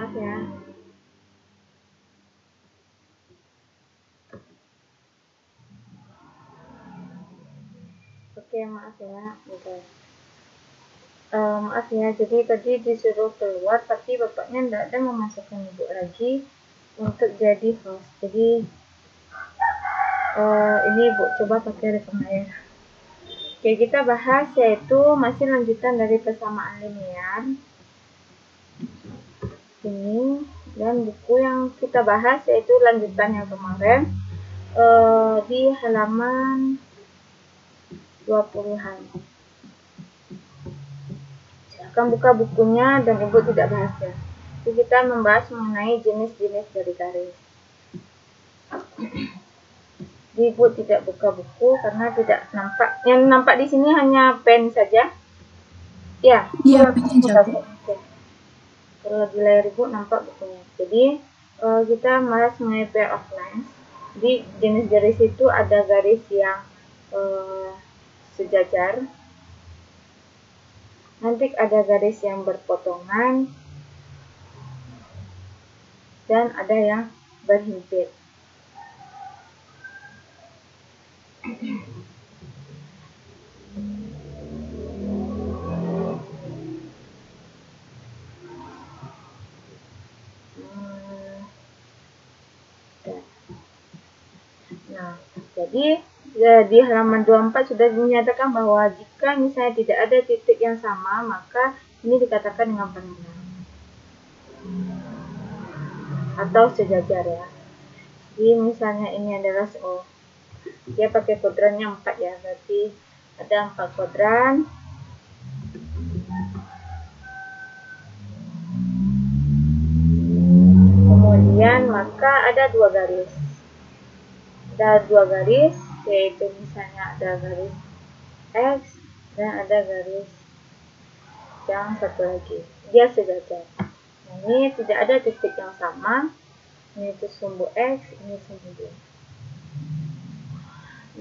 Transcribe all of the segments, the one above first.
maaf ya. Oke, maaf ya. Oke. Maaf ya, jadi tadi disuruh keluar, tapi bapaknya tidak ada memasukkan ibu lagi untuk jadi host. Jadi ini ibu coba pakai rekan air. Oke, kita bahas yaitu masih lanjutan dari persamaan linear. Ini dan buku yang kita bahas yaitu lanjutan yang kemarin di halaman 20-an. Silahkan buka bukunya dan ibu tidak bahas ya. Jadi kita membahas mengenai jenis-jenis dari garis. Ibu tidak buka buku karena tidak nampak. Yang nampak di sini hanya pen saja. Ya, iya, pen saja. Kalau di layar ibu nampak bukunya. Jadi kita bahas mengenai pair of lines. Di jenis garis itu ada garis yang sejajar, nanti ada garis yang berpotongan, dan ada yang berhimpit. Nah, jadi di halaman 24 sudah dinyatakan bahwa jika misalnya tidak ada titik yang sama, maka ini dikatakan dengan paralel atau sejajar ya. Jadi misalnya ini adalah dia pakai kuadrannya 4 ya, berarti ada 4 kuadran. Kemudian maka ada 2 garis. Ada 2 garis, yaitu misalnya ada garis X dan ada garis yang satu lagi. Dia sejajar. Nah, ini tidak ada titik yang sama. Ini itu sumbu X, ini sumbu Y.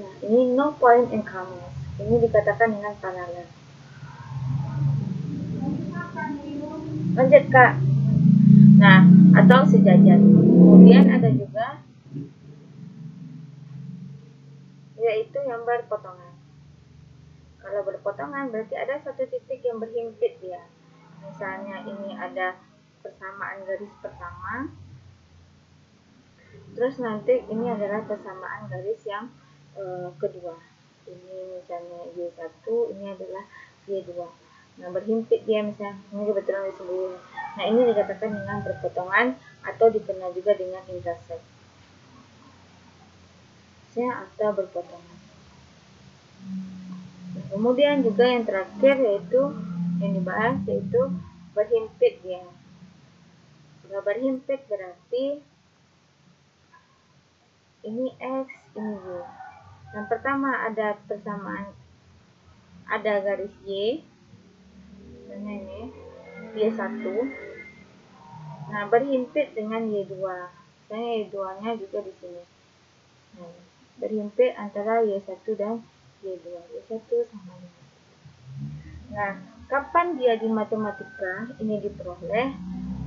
Nah, ini no point in common. Ini dikatakan dengan paralel. Lanjut Kak. Nah, atau sejajar. Kemudian ada juga yaitu yang berpotongan. Kalau berpotongan berarti ada satu titik yang berhimpit ya. Misalnya ini ada persamaan garis pertama. Terus nanti ini adalah persamaan garis yang kedua. Ini misalnya Y1, ini adalah Y2. Nah, berhimpit dia misalnya, ini kebetulan disebut. Nah, ini dikatakan dengan berpotongan atau dikenal juga dengan intersect. Atau berpotongan. Nah, kemudian juga yang terakhir yaitu yang dibahas yaitu berhimpit ya. Kalau berhimpit berarti ini X, ini Y. Yang pertama ada persamaan, ada garis Y, misalnya ini Y1. Nah, berhimpit dengan Y2. Misalnya Y2-nya juga di sini. Nah, berhimpit antara Y1 dan Y2. Y1 sama Y2. Nah, kapan dia di matematika ini diperoleh?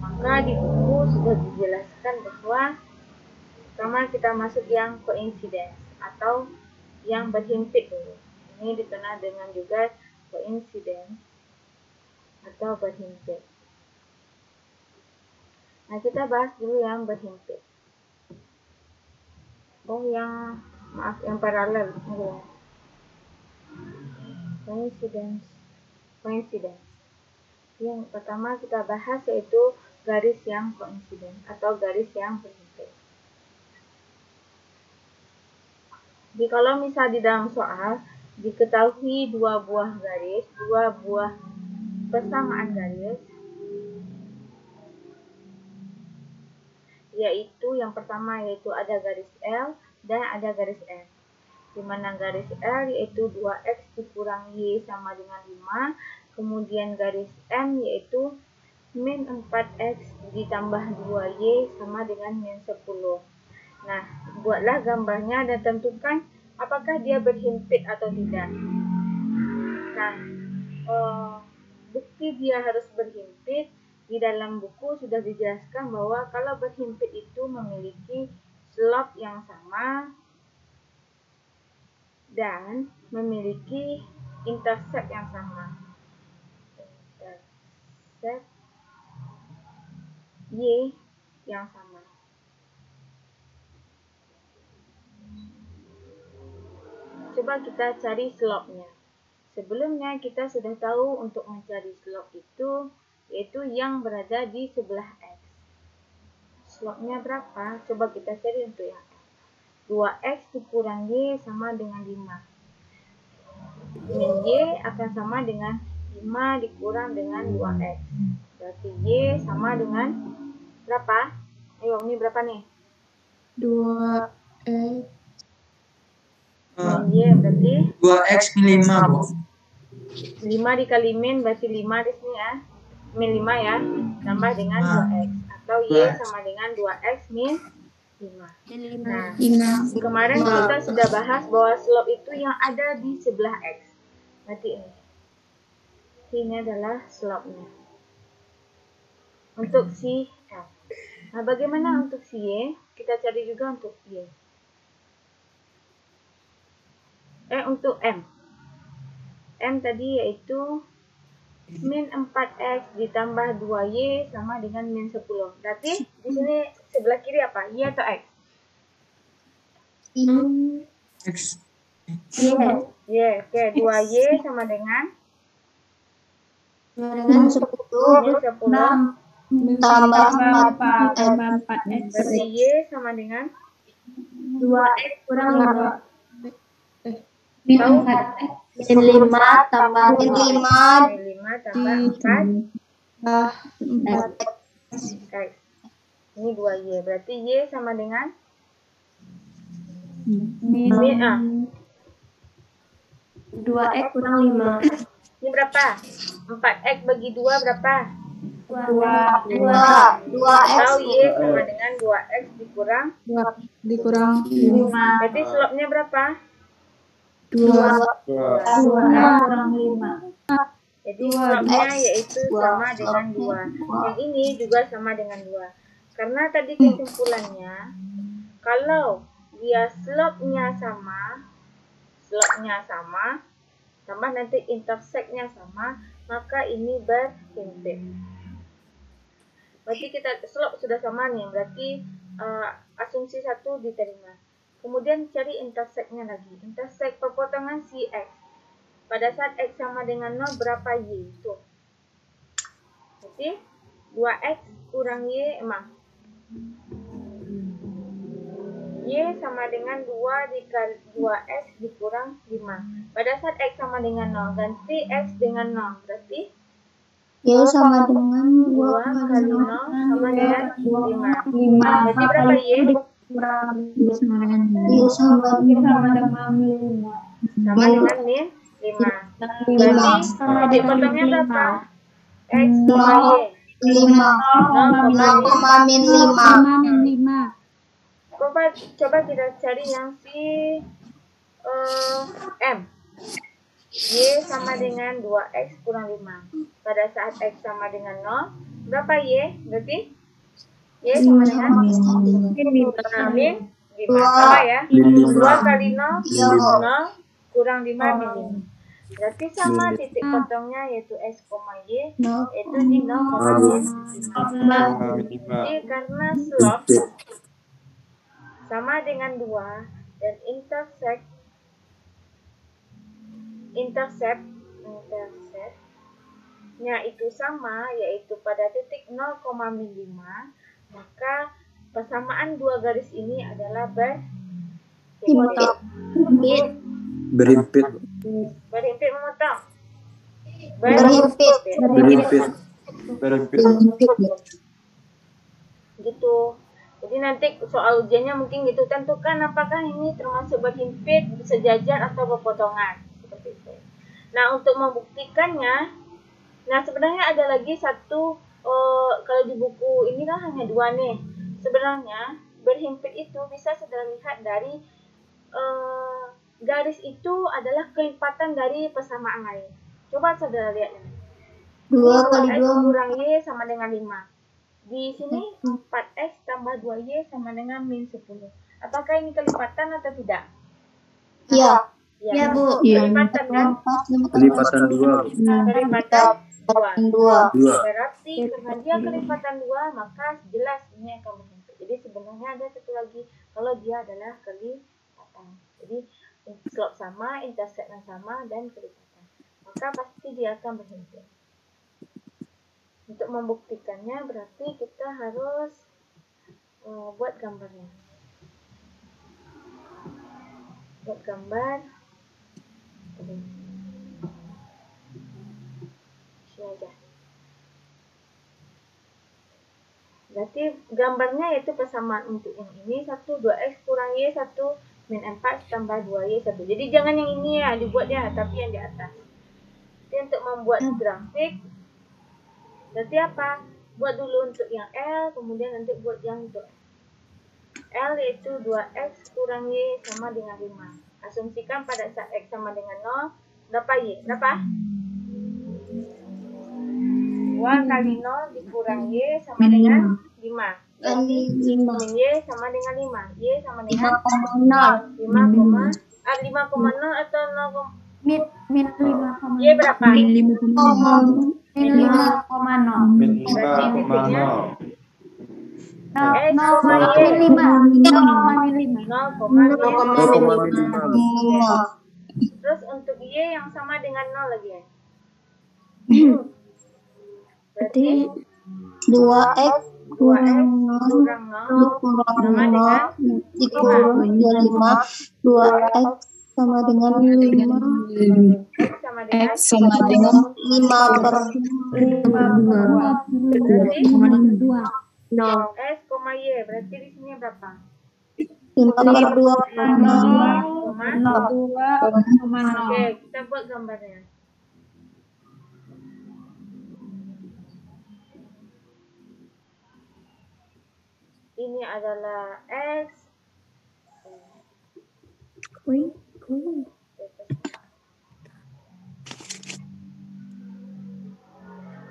Maka di buku sudah dijelaskan bahwa pertama kita masuk yang coincidence atau yang berhimpit dulu. Ini dikenal dengan juga coincidence atau berhimpit. Nah, kita bahas dulu yang berhimpit. Yang paralel. Coincidence. Yang pertama kita bahas yaitu garis yang coincidence atau garis yang berhimpit. Jadi kalau misal di dalam soal diketahui dua buah persamaan garis, yaitu yang pertama yaitu ada garis L dan ada garis M. Di mana garis L yaitu 2X dikurang Y sama dengan 5, kemudian garis M yaitu min 4X ditambah 2Y sama dengan min 10. Nah, buatlah gambarnya dan tentukan apakah dia berhimpit atau tidak. Nah, bukti dia harus berhimpit di dalam buku sudah dijelaskan bahwa kalau berhimpit itu memiliki slope yang sama dan memiliki intercept yang sama. Intercept Y yang sama. Coba kita cari slope-nya. Sebelumnya kita sudah tahu untuk mencari slope itu yaitu yang berada di sebelah X. Slope-nya berapa? Coba kita cari untuk yang X. 2X dikurang Y sama dengan 5. Min Y akan sama dengan 5 dikurang dengan 2X. Berarti Y sama dengan berapa? Ayo, ini berapa nih? 2X. Min Y berarti 2X min 5, Bu. 5 dikali min berarti 5 di sini ya. Min 5 ya. Tambah dengan 2X. Atau Y sama dengan 2X min 5. Nah, kemarin kita sudah bahas bahwa slope itu yang ada di sebelah X. Berarti ini. Ini adalah slope-nya. Untuk si F. Nah, bagaimana untuk si Y? Kita cari juga untuk Y. Untuk M. M tadi yaitu min 4X ditambah 2Y sama dengan min 10. Berarti di sini sebelah kiri apa? Y atau X? X. Y. Oke, 2Y sama dengan 10 tambah 4X. Berarti Y sama dengan 2X kurang 5. tahu? Min 5 tambah min 5 Min 5 tambah 4 X. Ini 2Y. Berarti Y sama dengan min 2X kurang 5. ini berapa? 4X bagi 2 berapa? 2X. Atau Y sama dengan 2X dikurang 5. Berarti slope-nya berapa? 2X kurang 5. Jadi slope-nya yaitu sama dengan 2. Yang ini juga sama dengan 2. Karena tadi kesimpulannya, kalau dia slope-nya sama, tambah nanti intersect-nya sama, maka ini berhimpit. Berarti kita slope sudah sama nih, berarti asumsi 1 diterima. Kemudian cari intersect-nya lagi. Intersect perpotongan si X. Pada saat X sama dengan 0, berapa Y? Tuh. Berarti 2X kurang Y emang. Y sama dengan 2 dikali 2X dikurang 5. Pada saat X sama dengan 0, ganti X dengan 0. Berarti Y sama dengan 2 kali 0 sama dengan 5. Berarti berapa Y? Y sama dengan 5. Sama dengan min 5. Berarti titik potongnya berapa? X sama Y. 0, min 5. Coba kita cari yang si M. Y sama dengan 2X kurang 5. Pada saat X sama dengan 0, berapa Y? Berarti Y sama dengan min 5. Sama ya? 2 kali 0, 0 kurang 5 min 5. Berarti sama titik potongnya yaitu X, Y, yaitu di 0, min 5. Jadi karena slope sama dengan 2 dan interceptnya itu sama, yaitu pada titik 0, min 5, maka persamaan dua garis ini adalah berhimpit. Berhimpit memotong. Berhimpit. Gitu. Jadi nanti soal ujiannya mungkin gitu, tentukan apakah ini termasuk berhimpit, sejajar atau berpotongan. Seperti itu. Nah, untuk membuktikannya, sebenarnya ada lagi satu, kalau di buku ini kan hanya 2 nih. Sebenarnya berhimpit itu bisa saudara lihat dari garis itu adalah kelipatan dari persamaan lain. Coba saudara lihat ini. 2 Ini kali 2x 2 kurang Y sama dengan 5. Di sini 4x tambah 2Y sama dengan min 10. Apakah ini kelipatan atau tidak? Ya. Ya, Ya, Bu. kelipatan kan? Kelipatan 2. Kelipatan 2. 2. Berarti karena dia kelipatan 2, maka jelas ini akan berhimpit. Jadi sebenarnya ada satu lagi kalau dia adalah kelipatan. Jadi slope sama, intercept yang sama, dan kelipatan. Maka pasti dia akan berhimpit. Untuk membuktikannya berarti kita harus buat gambarnya. Buat gambar. Sini aja. Berarti gambarnya yaitu persamaan untuk yang ini 1 2x kurang y 1 min 4 tambah 2y 1. Jadi jangan yang ini ya dibuat ya, tapi yang di atas. Jadi untuk membuat grafik berarti apa? Buat dulu untuk yang L, kemudian nanti buat yang untuk L yaitu 2x kurang y sama dengan 5. Asumsikan pada saat x sama dengan 0, berapa y? Berapa? 2 kali 0 dikurang y sama dengan 5. Kali 5. Min y sama dengan 5. Y sama dengan 5,0. 5,0 atau 0, Min 5,0. y berapa? Min 5,0. Min 5,0. Min Berarti titiknya 5,0. x, Min 5. 0,5. Terus untuk y yang sama dengan 0 lagi ya. Berarti 2x 2x kurang kurang 0 sama dengan 5. 2x sama dengan 5. x sama dengan X sama dengan 5 per 5 berarti 0. x, y. Berarti di sini berapa? 5 per 2 Oke, kita buat gambarnya. Ini adalah x.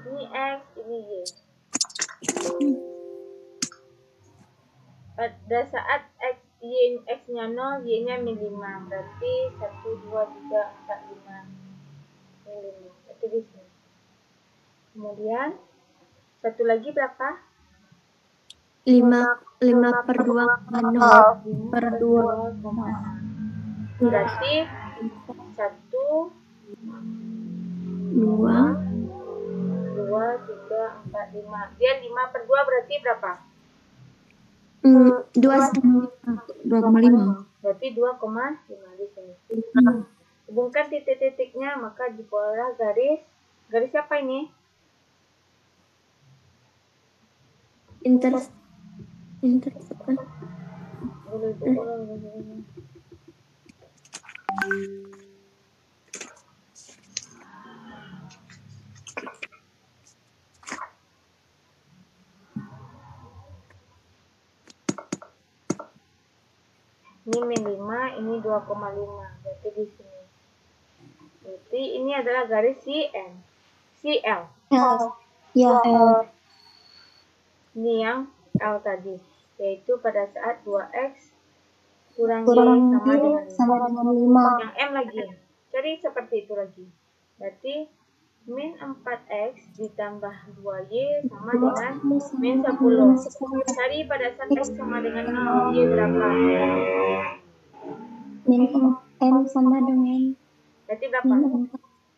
Ini x, ini y. Pada saat x-nya 0, y-nya min 5. Berarti 1, 2, 3, 4, 5. Min 5. Berarti di sini. Kemudian, satu lagi berapa? 5 per 2 per 2. Berarti 1, 2 2, 3, 4, 5. Dia 5 per 2 berarti berapa? 2,5. Berarti 2,5 di sini. Hubungkan titik-titiknya, maka dibuatlah garis. Garis apa ini? Intercept. Ini min 5, ini 2,5. Berarti di sini. Berarti ini adalah garis CL. Ya. Ini yang L tadi. Yaitu pada saat 2x kurang Kurang y sama dengan 5. sama dengan 5. Yang M lagi ya. Cari seperti itu lagi. Berarti min 4x ditambah 2y sama dengan min 10. Cari pada saat x sama dengan 0, y berapa? Min M sama dengan Berarti berapa?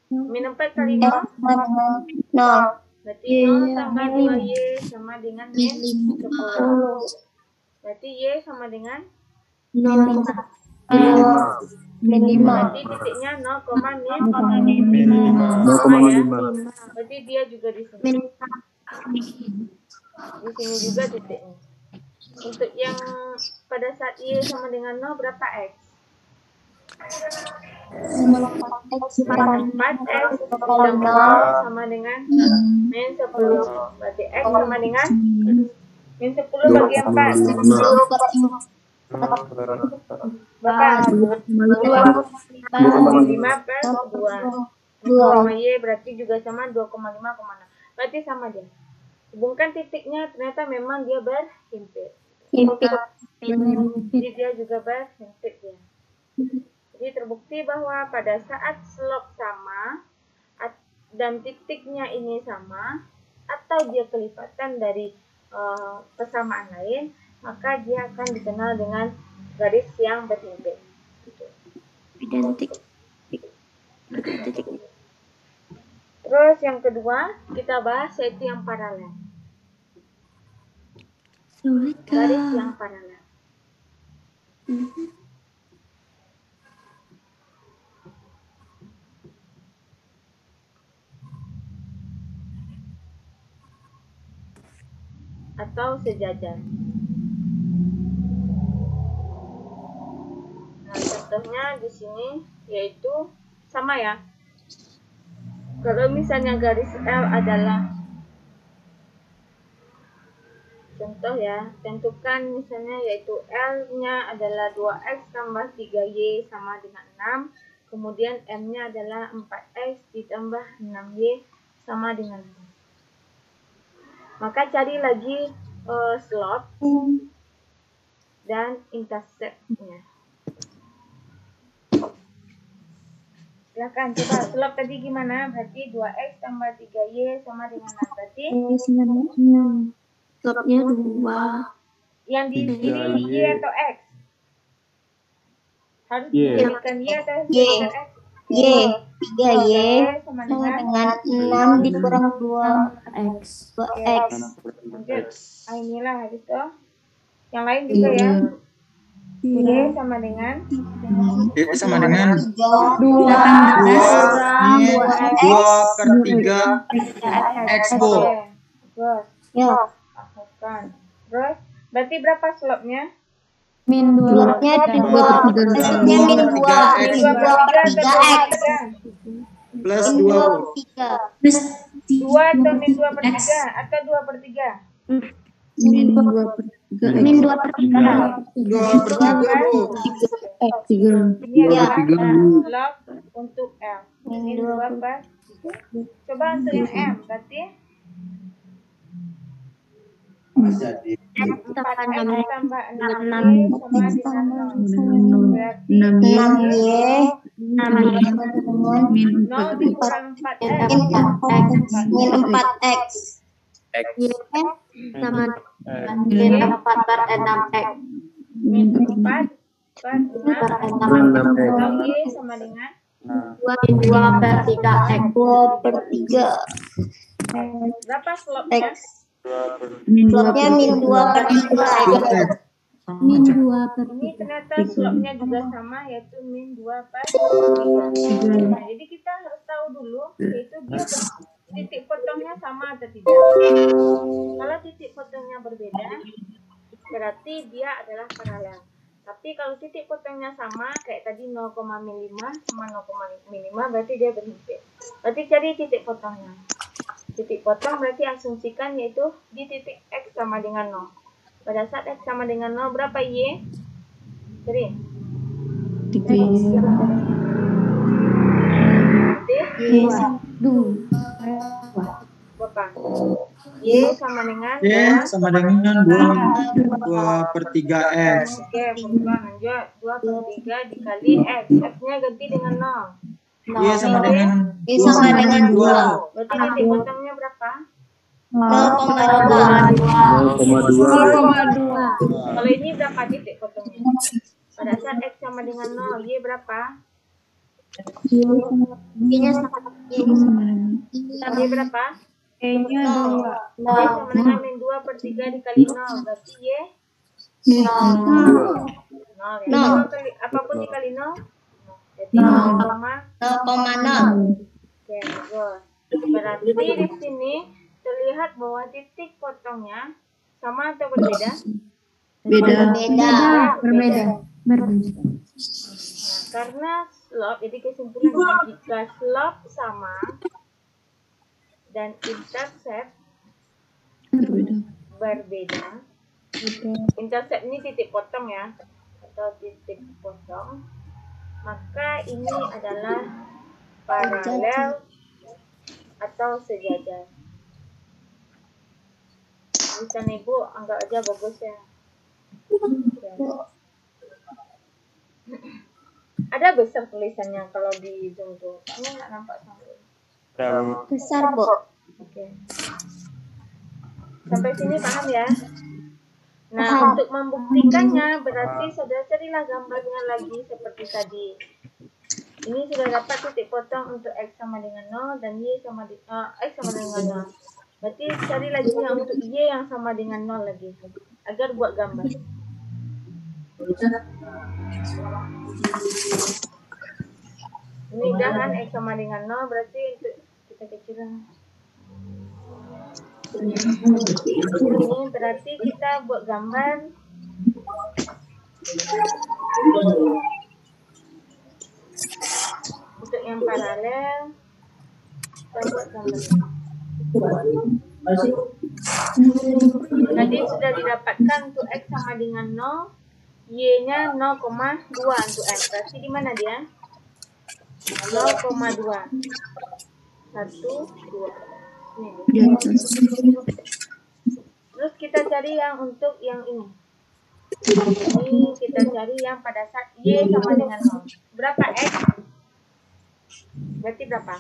Min 4 kali 0. sama dengan 0. Berarti 0 tambah 2y sama dengan min 10. Berarti y sama dengan 0. Min 5. berarti titiknya 0,5. Min 0,5. Berarti dia juga di sini. Di sini juga titiknya. Untuk yang pada saat y sama dengan 0 berapa x? 4x ditambah sama dengan min 10. Berarti x sama dengan min 10 bagi 4. Berapa? 5 per 2. sama Y berarti juga sama 2,5,6. Berarti sama dia. Hubungkan titiknya, ternyata memang dia berhimpit. Jadi dia juga berhimpit ya. Jadi terbukti bahwa pada saat slope sama dan titiknya ini sama, atau dia kelipatan dari persamaan lain, maka dia akan dikenal dengan garis yang berhimpit. Identik. Terus yang kedua kita bahas yaitu yang paralel. Sulit Garis kah? yang paralel. Atau sejajar. Nah, contohnya di sini yaitu sama ya. Kalau misalnya garis L adalah contoh ya, tentukan misalnya yaitu L-nya adalah 2X tambah 3Y sama dengan 6. Kemudian M-nya adalah 4X ditambah 6Y sama dengan 6. Maka cari lagi slope dan intercept-nya. Silakan coba slope tadi gimana? Berarti 2X tambah 3Y sama dengan 6. Berarti Slope-nya 2. yang di kiri Y atau X? Harus Y. dijadikan Y atau Y. dijadikan X? Y. 3Y sama sama dengan dengan 6 dikurang 2X. 2X. lanjut. Inilah habis itu. Yang lain juga ya. Y sama dengan Y sama dengan 2 2 2X. per 3 X, Bu. Terus Ya. hapuskan. Terus berarti berapa slope-nya? Slope-nya 2. Slope-nya min 2. Min 2 per 3X. Plus Min 2 2, per Bu. 3. 2 atau min 2 per 3 atau 2 per 3? Min 2 per 3. 2 per 3, Bu. Ini Ya. adalah 3 slope untuk L. Min Min 2 2 per 3. Coba untuk yang M berarti 4X tambah 6Y sama dengan 0. Berarti 6Y 0 dikurang 4X. min 4X. Y sama min 4 per 6X. Min 4 per 6. Per 6X. Y sama dengan 2 per 3X. 2 per 3 berapa slope-nya? X. Slope-nya min 2 per 3X. Min 2 per Ini ternyata slope-nya juga sama yaitu min 2 per 3. Nah, jadi kita harus tahu dulu yaitu dia titik potongnya sama atau tidak. Kalau titik potongnya berbeda berarti dia adalah paralel. Tapi kalau titik potongnya sama kayak tadi 0,5 sama 0,5 berarti dia berhimpit. Berarti cari titik potongnya. Titik potong berarti asumsikan yaitu di titik X sama dengan 0. Pada saat X sama dengan 0 berapa Y? Jadi 3Y. Y sama 2. berapa? Y sama dengan Y sama dengan 2 per 3 X. Oke, perubahan lanjut. 2 per 3 dikali X. X-nya ganti dengan 0. Y sama dengan Y sama dengan 2. Berarti titik potongnya berapa? 0,2. 0,2. Kalau ini berapa titik potongnya? Pada saat X sama dengan 0, Y berapa? Y-nya sama Y berapa? Y-nya Y sama dengan min 2 per 3 dikali 0. Berarti Y 0 ya. 0 kali, apapun dikali 0. Jadi 0,0. 0,0. Oke, bagus. Berarti di sini terlihat bahwa titik potongnya sama atau berbeda? Berbeda. Nah, karena slope, jadi kesimpulannya jika slope sama dan intercept berbeda, intercept ini titik potong ya, atau titik potong, maka ini adalah paralel atau sejajar. Tulisan ibu anggap aja bagus ya. Ada besar tulisannya kalau di Zoom tuh. Kamu nggak nampak sampai. Besar, Bu. Oke. Sampai sini paham ya? Nah, Paham. untuk membuktikannya berarti saudara carilah gambarnya lagi seperti tadi. Ini sudah dapat titik potong untuk X sama dengan 0 dan Y sama X sama dengan 0. Berarti cari lagi yang untuk Y yang sama dengan 0 lagi. Agar buat gambar. Ini dah kan X sama dengan 0 berarti untuk kita kecilkan. Ini berarti kita buat gambar untuk yang paralel. Kita buat gambar. Tadi sudah didapatkan untuk X sama dengan 0, Y-nya 0,2 untuk X. Berarti di mana dia? 0,2. 1, 2. Di atas. Terus kita cari yang untuk yang ini. Ini kita cari yang pada saat Y sama dengan 0. Berapa X? Berarti berapa?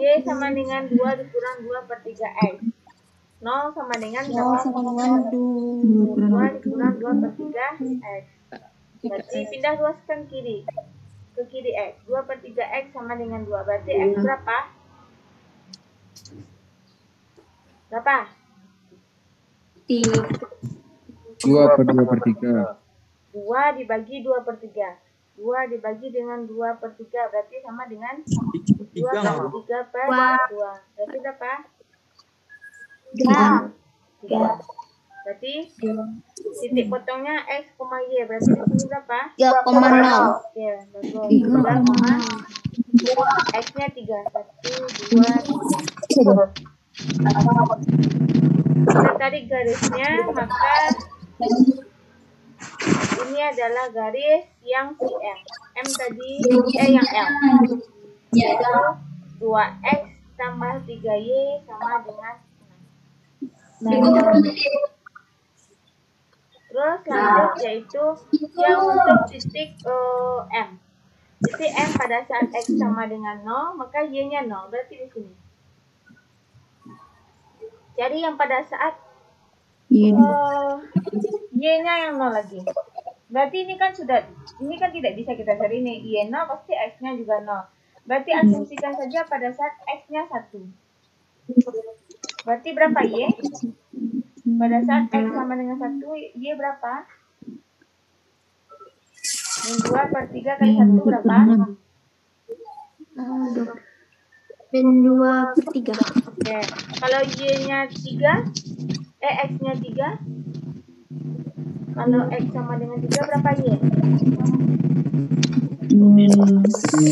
Y sama dengan 2 dikurang 2 per 3 X. 0 sama dengan 0 sama dengan 2 dikurang 2 per 3 X. Berarti pindah luaskan kiri. Ke kiri X. 2 per 3 X sama dengan 2. Berarti X berapa? Berapa? 2 per 2 per 3. 2 dibagi 2 per 3. 2 dibagi dengan 2 per 3. Berarti sama dengan 2 kali 3 per 2. Berarti berapa? 3. Berarti titik potongnya X, Y. Berarti di sini berapa? 3,0. Ya, bagus. 3, X-nya 3. 1, 2, 3. Kita tarik garisnya, maka ini adalah garis yang si M. M tadi, yang L. Yaitu 2X tambah 3Y sama dengan 6. Terus lanjut yaitu yang untuk titik M. Titik M pada saat X sama dengan 0, maka Y-nya 0. Berarti di sini. Jadi yang pada saat Y-nya yang 0 lagi. Berarti ini kan tidak bisa kita cari nih. Y 0 pasti X-nya juga 0. Berarti asumsikan saja pada saat X-nya 1. Berarti berapa Y? Pada saat X sama dengan 1, Y berapa? Min 2 per 3 kali 1 berapa? Min 2 per 3. Oke. Kalau Y-nya 3, X-nya 3. Kalau X sama dengan 3 berapa Y? Min 6%.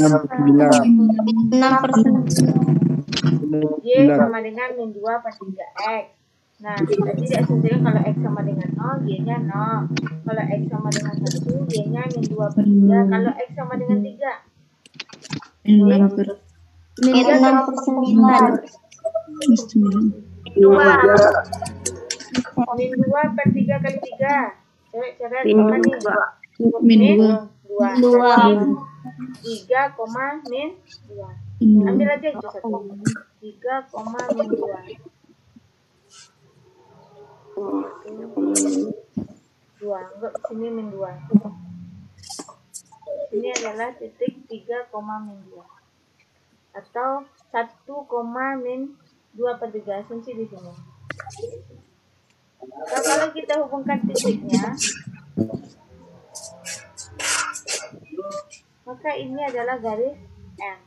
Y sama dengan min 2 per 3X. Nah, tadi diasumsikan kalau X sama dengan 0, Y-nya 0. Kalau X sama dengan 1, Y-nya min 2 per 3. Kalau X sama dengan 3, min 6 per Min 6/9. 2. Min 2 per 3 kali 3. Coret apa nih? min 2. 2. 3, min 2. Ambil aja itu 1. 3, min 2. 2. Anggap sini min 2. Ini adalah titik 3, min 2. Atau 1, min 2 per 3. Asumsi di sini. Nah, kalau kita hubungkan titiknya, maka ini adalah garis M,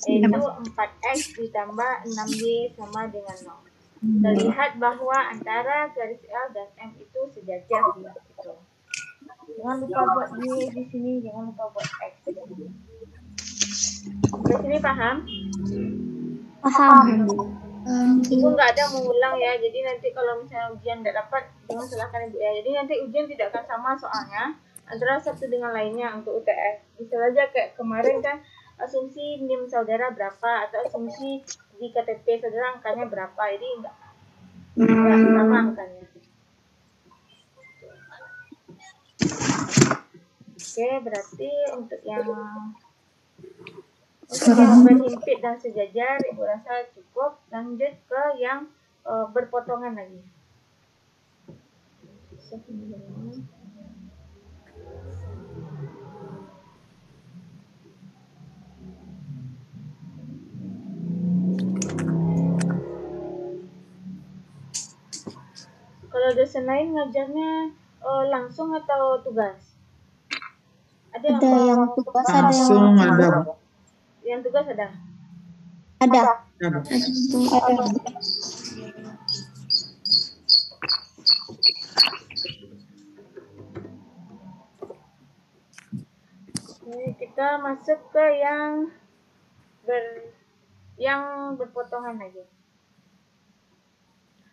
yaitu 4X ditambah 6Y sama dengan 0. Terlihat bahwa antara garis L dan M itu sejajar ya. Gitu. Jangan lupa buat Y di sini, jangan lupa buat X di sini. Di sini paham? Paham. Ibu nggak ada mengulang ya, jadi nanti kalau misalnya ujian tidak dapat, jangan salahkan ibu ya. Jadi nanti ujian tidak akan sama soalnya antara satu dengan lainnya untuk UTS. Misal aja kayak kemarin kan asumsi NIM saudara berapa atau asumsi di KTP saudara angkanya berapa, ini enggak sama angkanya. Oke, berarti untuk yang berhimpit dan sejajar ibu rasa cukup. Lanjut ke yang berpotongan lagi. Kalau dosen lain ngajarnya langsung atau tugas? Ada yang tugas, ada yang Langsung ada. Yang tugas ada? ada. Oke, kita masuk ke yang berpotongan aja.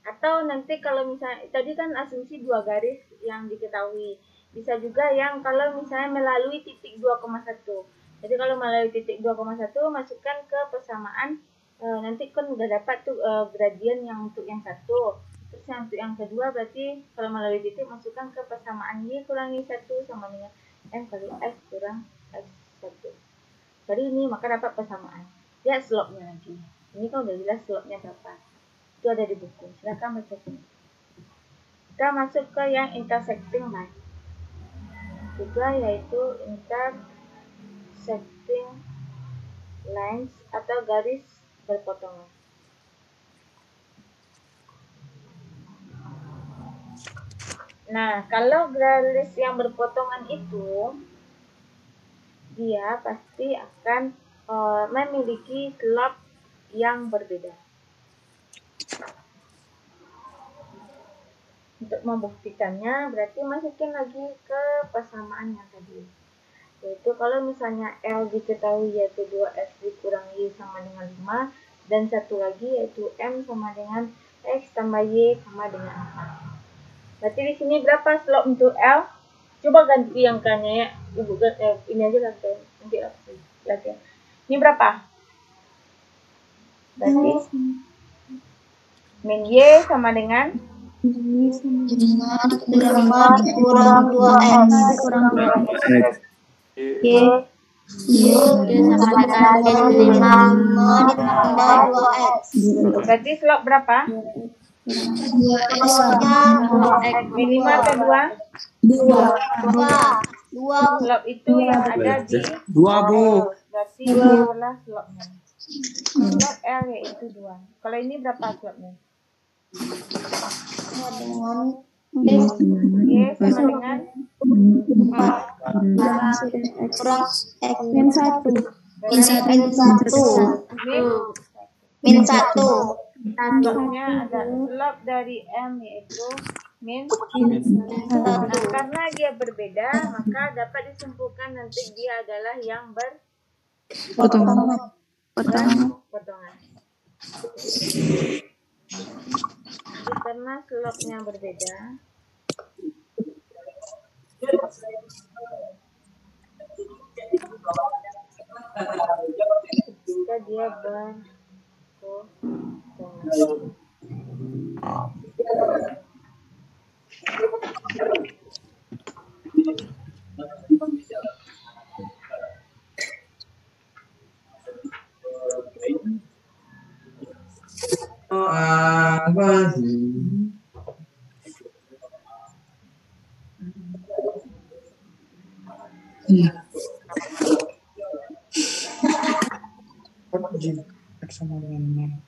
Atau nanti kalau misalnya tadi kan asumsi 2 garis yang diketahui, bisa juga yang kalau misalnya melalui titik 2,1. Jadi kalau melalui titik 2,1 masukkan ke persamaan, nanti kan udah dapat tuh gradien yang untuk yang satu. Terus yang untuk yang kedua berarti kalau melalui titik masukkan ke persamaan Y kurangi 1 sama dengan M kali X kurang X1. Jadi ini maka dapat persamaan. Lihat slope-nya lagi. Ini kan udah jelas slope-nya berapa. Itu ada di buku. Silakan baca sini. Kita masuk ke yang intersecting line. Juga yaitu intersecting lines atau garis berpotongan. Nah, kalau garis yang berpotongan itu dia pasti akan memiliki slope yang berbeda. Untuk membuktikannya berarti masukin lagi ke persamaan yang tadi. Yaitu kalau misalnya L diketahui yaitu 2X dikurangi Y sama dengan 5, dan satu lagi yaitu M sama dengan X tambah Y sama dengan 4. Berarti di sini berapa slope untuk L? Coba ganti angkanya ya. Ibu ini aja nanti latihan. Ini berapa? Berarti min Y sama dengan kurang 2X. Y sama dengan 5 ditambah 2X. Berarti slope berapa? 2X-nya Minimal atau 2? 2. Slope itu yang ada di 2, Bu. berarti 2 adalah slope-nya. Slope L yaitu 2. Kalau ini berapa slope-nya? Y sama dengan kurang X min 1. Min 1. Min 1. Slope-nya ada slope dari M yaitu min 1. Nah, karena dia berbeda, maka dapat disimpulkan nanti dia adalah yang Potongan. berpotongan. Karena slope-nya berbeda, jika dia berpotongan. Apa sih? X sama dengan 6.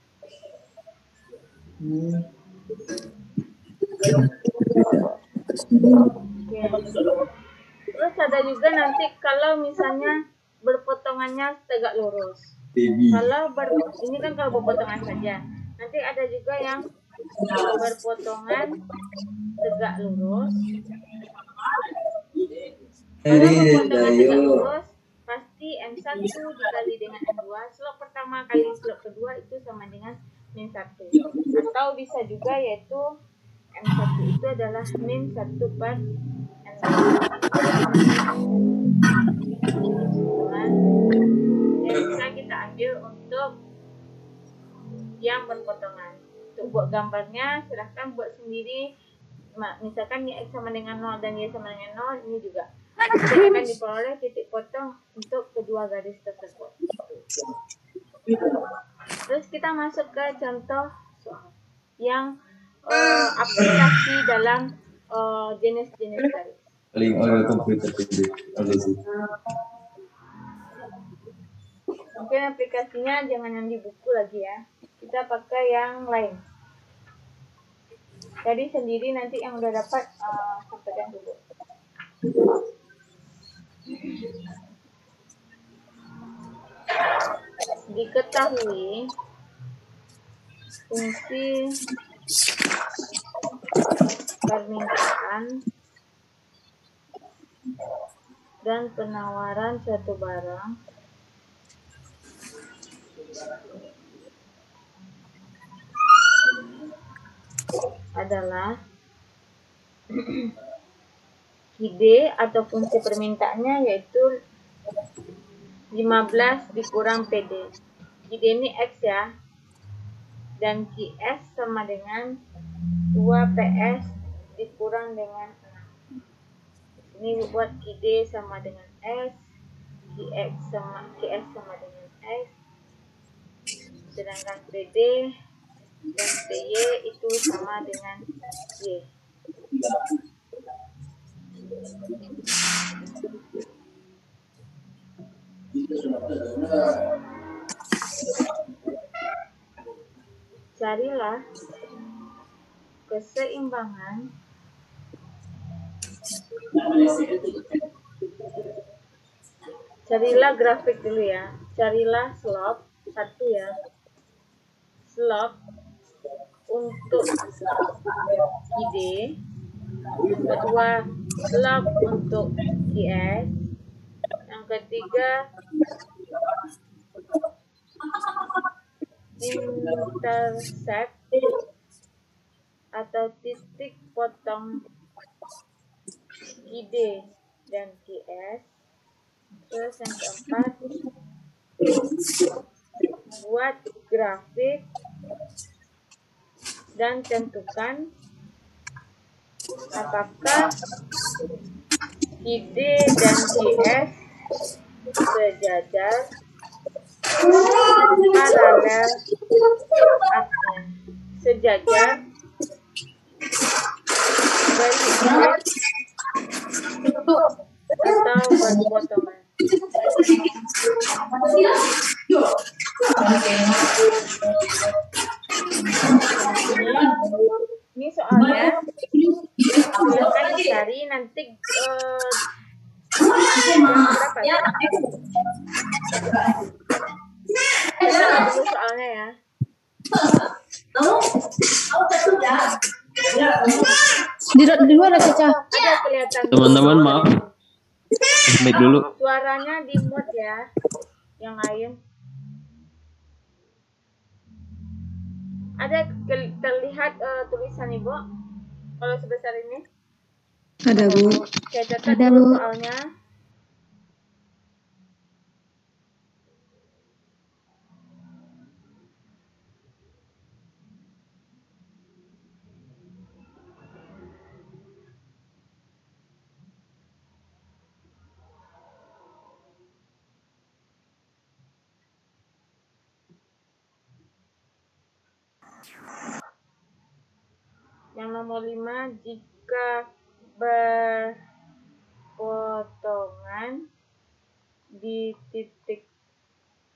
Terus ada juga nanti kalau misalnya berpotongannya tegak lurus. Kalau ini kan kalau berpotongan saja. Nanti ada juga yang berpotongan tegak lurus. Kalau berpotongan tegak lurus, pasti M1 dikali dengan M2. Slope pertama kali slope kedua itu sama dengan min 1. Atau bisa juga yaitu M1 itu adalah min 1 per M2. yang bisa kita ambil untuk yang berpotongan. Untuk buat gambarnya silahkan buat sendiri. Misalkan Y X sama dengan 0 dan Y sama dengan 0, ini juga akan diperoleh titik potong untuk kedua garis tersebut. Terus kita masuk ke contoh soal yang aplikasi dalam jenis-jenis garis. Paling oleh komputer pendek. Mungkin aplikasinya jangan yang di buku lagi ya. Kita pakai yang lain. Jadi sendiri nanti yang udah dapat sampaikan dulu. Diketahui fungsi permintaan dan penawaran suatu barang adalah QD atau fungsi permintaannya yaitu 15 dikurang PD. QD ini X ya, dan QS sama dengan 2PS dikurang dengan 6. Ini buat QD sama dengan S, QS sama dengan X, sedangkan PD dan PY itu sama dengan Y. Carilah keseimbangan grafik dulu ya. Carilah slope 1 ya. Slope untuk QD, yang kedua slope untuk QS, yang ketiga intercept atau titik potong QD dan QS. Terus yang keempat, buat grafik dan tentukan apakah QD dan QS sejajar, paralel, sejajar, berbeda, atau berpotongan. Ini soalnya silakan dicari nanti berapa ya? Kita dulu soalnya ya. Di luar ada Caca. Ada kelihatan. Teman-teman maaf. Mic dulu. Suaranya di mute ya. Yang lain. Ada terlihat tulisan Ibu? Kalau sebesar ini? Ada, Bu. Saya catat Ada, dulu Bu. soalnya. Yang nomor 5, jika berpotongan di titik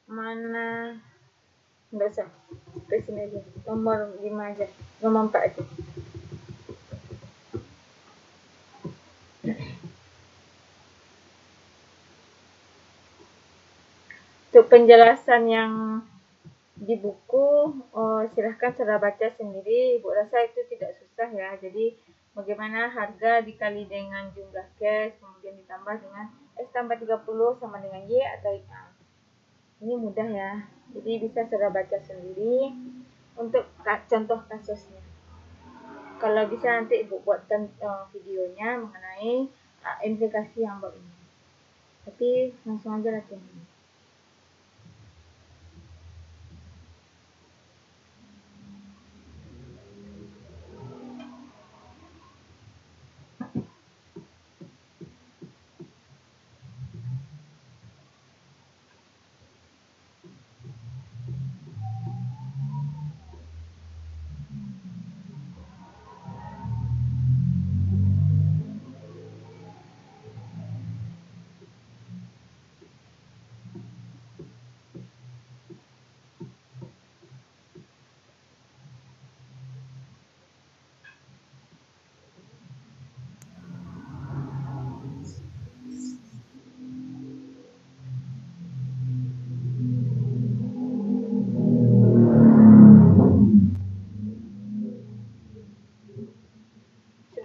mana, enggak usah, ke sini aja, nomor 5 aja, nomor 4 aja. Untuk penjelasan yang di buku, silahkan saudara baca sendiri. Ibu rasa itu tidak susah ya. Jadi bagaimana harga dikali dengan jumlah cash, kemudian ditambah dengan X tambah 30 sama dengan Y atau Y. Ini mudah ya. Jadi bisa saudara baca sendiri untuk contoh kasusnya. Kalau bisa nanti Ibu buatkan videonya mengenai implikasi yang baru ini. Tapi langsung aja latihan.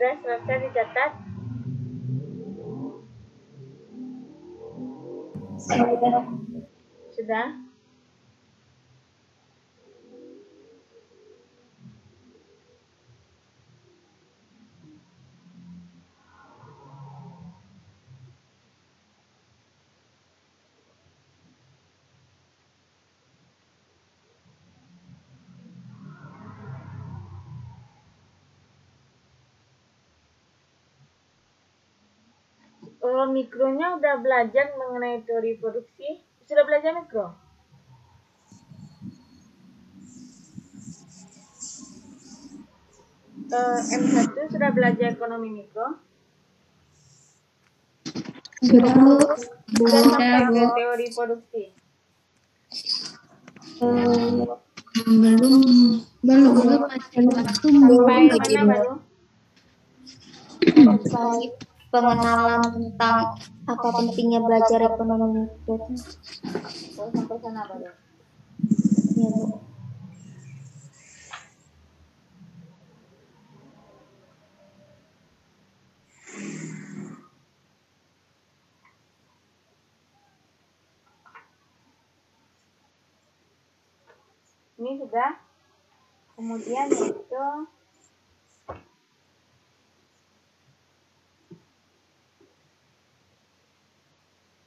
Sudah selesai dicatat? Sudah? Mikronya udah belajar mengenai teori produksi? Sudah belajar mikro? M1 sudah belajar ekonomi mikro? Sudah, Bu. Sudah sampai ke teori produksi? Belum. Sampai mana baru? Sampai pengenalan tentang apa pentingnya belajar ekonomi mikro. Oh, sampai sana baru. Ya, Bu. Ini sudah. Kemudian yaitu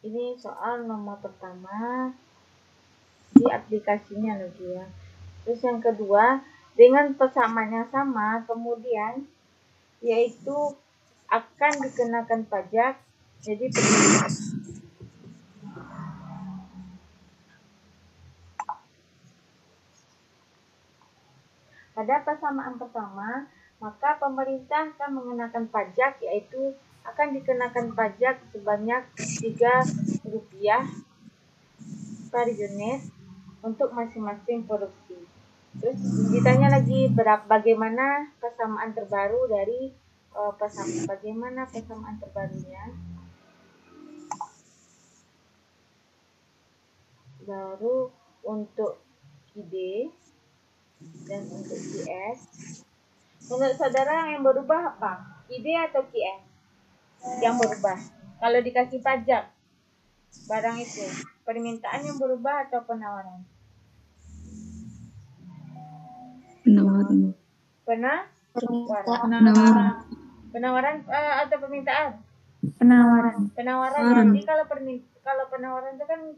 ini soal nomor pertama di aplikasinya lagi ya. Terus yang kedua, dengan persamaan yang sama, kemudian yaitu akan dikenakan pajak. Jadi pada persamaan pertama, maka pemerintah akan mengenakan pajak, yaitu akan dikenakan pajak sebanyak Rp3 per unit untuk masing-masing produksi. Terus ditanya lagi bagaimana persamaan terbaru dari bagaimana persamaan terbarunya. Baru untuk KID dan untuk QS. Menurut saudara yang berubah apa? KID atau QS? Yang berubah. Kalau dikasih pajak barang itu, permintaan yang berubah atau penawaran? Penawaran atau permintaan? Penawaran. Jadi kalau penawaran itu kan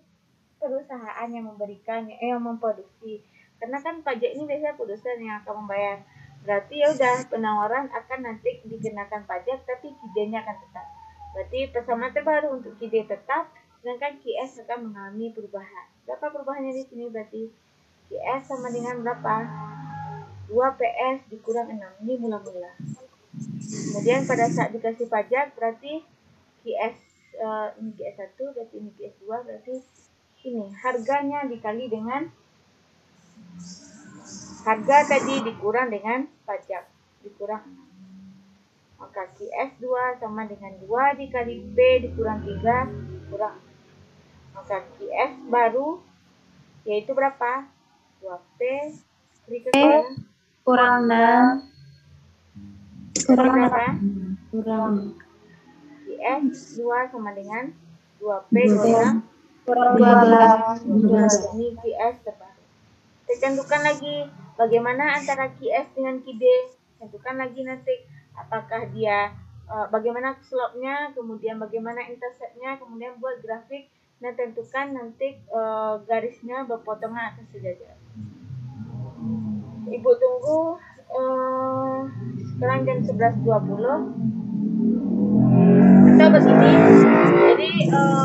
perusahaan yang memberikan, yang memproduksi. Karena kan pajak ini biasanya produsen yang akan membayar. Berarti ya udah, penawaran akan nanti dikenakan pajak, tapi KID-nya akan tetap. Berarti persamaan terbaru untuk KID tetap, sedangkan QS akan mengalami perubahan. Berapa perubahannya di sini? Berarti QS sama dengan berapa? 2 PS dikurang 6. Ini mula-mula. Kemudian pada saat dikasih pajak, berarti QS ini QS1, berarti ini QS2, berarti ini harganya dikali dengan harga tadi dikurang dengan pajak, dikurang 6. Maka QS2 sama dengan 2 dikali P dikurang 3 kurang. Maka QS baru yaitu berapa? 2P kurang berapa? QS 2 sama dengan 2P kurang 12. Ini QS terbaru. Kita tentukan lagi bagaimana antara QS dengan QD. Tentukan lagi nanti apakah dia bagaimana slope-nya, kemudian bagaimana intercept-nya, kemudian buat grafik dan tentukan nanti garisnya berpotongan atas sejajar. Ibu tunggu sekarang jam 11.20 atau begini. Jadi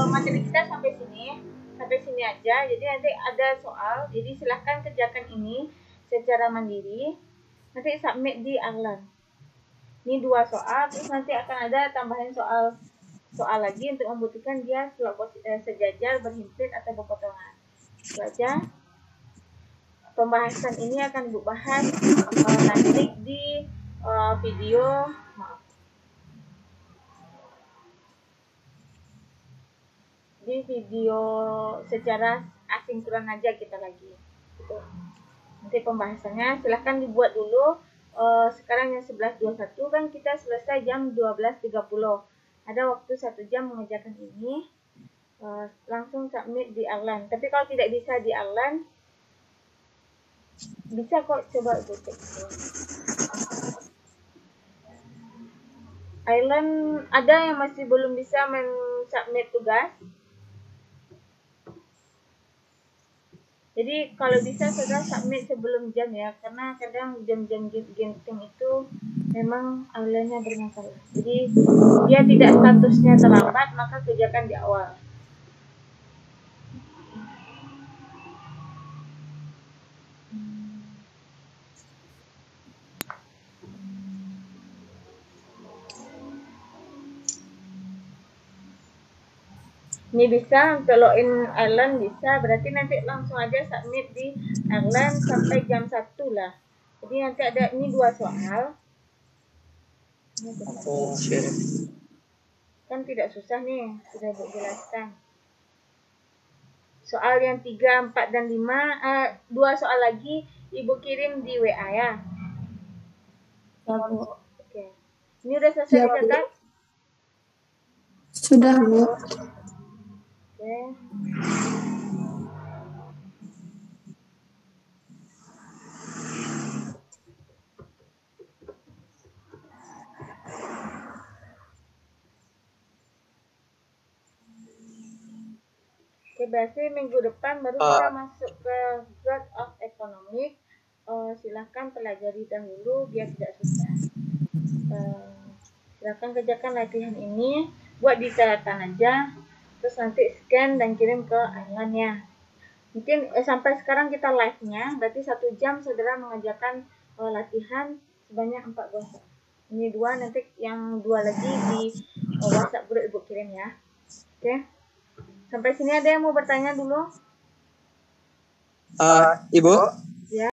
materi kita sampai sini aja. Jadi nanti ada soal, jadi silahkan kerjakan ini secara mandiri. Nanti submit di Arlan. Ini 2 soal, terus nanti akan ada tambahan soal lagi untuk membuktikan dia sejajar, berhimpit atau berpotongan. Itu aja. Pembahasan ini akan Ibu bahas nanti di video, secara asinkron aja kita lagi. Gitu. Nanti pembahasannya silahkan dibuat dulu. Sekarang yang 11.21 kan kita selesai jam 12.30. Ada waktu 1 jam mengerjakan ini. Langsung submit di Arlan. Tapi kalau tidak bisa di Arlan, bisa kok coba Ibu cek. Arlan ada yang masih belum bisa men-submit tugas. Jadi kalau bisa saudara submit sebelum jam ya, karena kadang jam-jam genting itu memang Arlannya bermasalah. Jadi dia tidak statusnya terlambat, maka kerjakan di awal. Ini bisa untuk login Arlan bisa, berarti nanti langsung aja submit di Arlan sampai jam 1 lah. Jadi nanti ada ini 2 soal. Kan tidak susah nih, sudah Bu jelaskan. Soal yang 3, 4, dan 5, 2 soal lagi Ibu kirim di WA ya. Ya, Bu. Oke. Ini udah selesai dicatat? Sudah, Bu. Oke. Oke, berarti minggu depan baru kita masuk ke Growth of Economic. Silahkan pelajari dahulu biar tidak susah. Silahkan kerjakan latihan ini, buat di catatan aja, terus nanti scan dan kirim ke Arlan ya. Mungkin sampai sekarang kita live-nya, berarti 1 jam saudara mengerjakan latihan sebanyak 4 WhatsApp. Ini 2, nanti yang 2 lagi di WhatsApp grup Ibu kirim ya. Oke. Sampai sini ada yang mau bertanya dulu? Ibu,